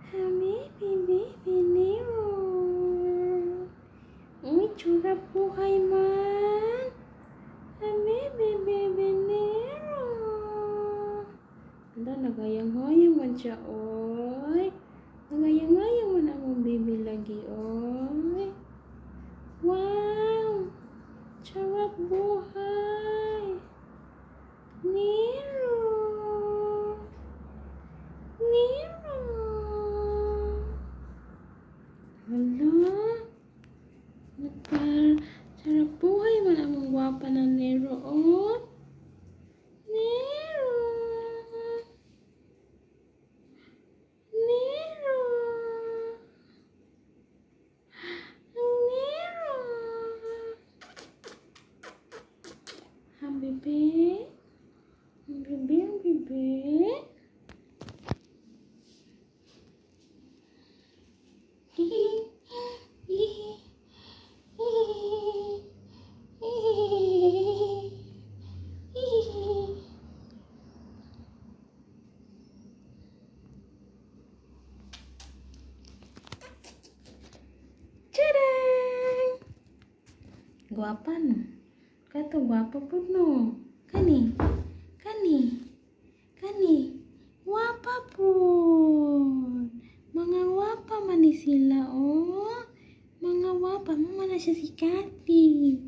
Baby Nero. Uy, tsura buhay man. Baby Nero. Hala, nagayang-hayang man siya, oy. Nagayang-hayang man among baby lagi, oy. Wow! Tsura buhay. Nero. Nero. Hala. Sarap buhay man among gwapa na Nero, oh. Nero. Nero. Nero. Ang bebe. Ang bebe, ang bebe. Tadang! Guwapa no? Kato guwapa po no? Kani? Guwapa po! Mga guwapa man ni sila, oh! Mga guwapa, mama na siya si Cathy.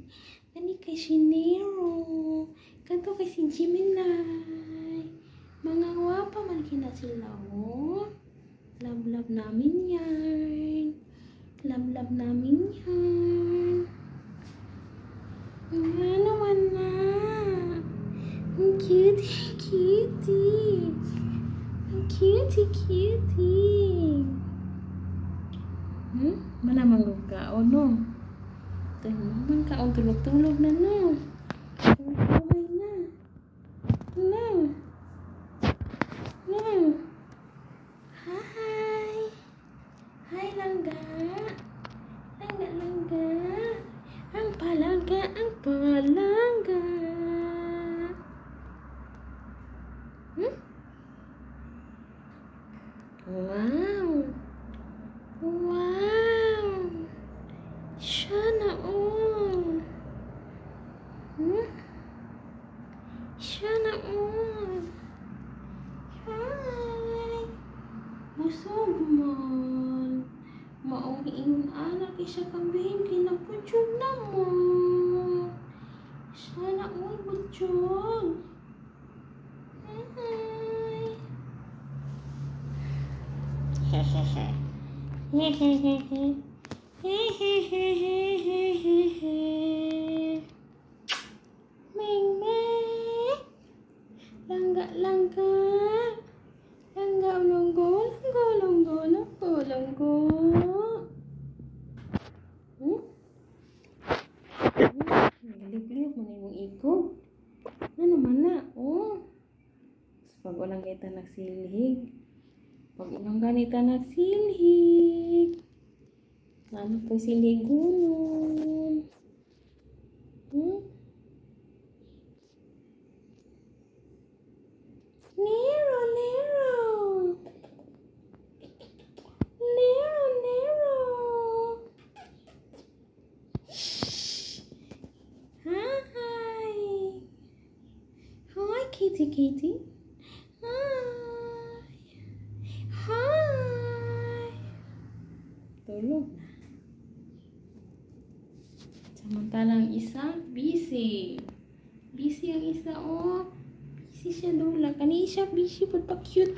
Kani kay si Nero. Kato kay si Gemini. Mga guwapa man kina sila, oh! Love namin yan. Love namin yan. Ano man na? Ang cutie. Ang cutie. Mana manggugao, no? Tengok man kaon tulog na, no? Buhay na. No. Hi, langga. Ang palangga. Wow. Sana all. Sana all. Hi. Busog man. Maong ingon anak isa kambihin kinapudyog na mo. Sana all budyog. Hi. Hehehe. Meng. Langga. Longgo. Liblib mo na yung ikog. Ano man na, oh. Pag walang kita nagsilhig. Pag walang ganita nagsilhig. Ano po siligunon? Nero. Hi, Kitty. Hi. Tulog na. Samantalang isa, busy. Busy ang isa, oh. Busy siya doon lang. Kani siya busy, but pa cute.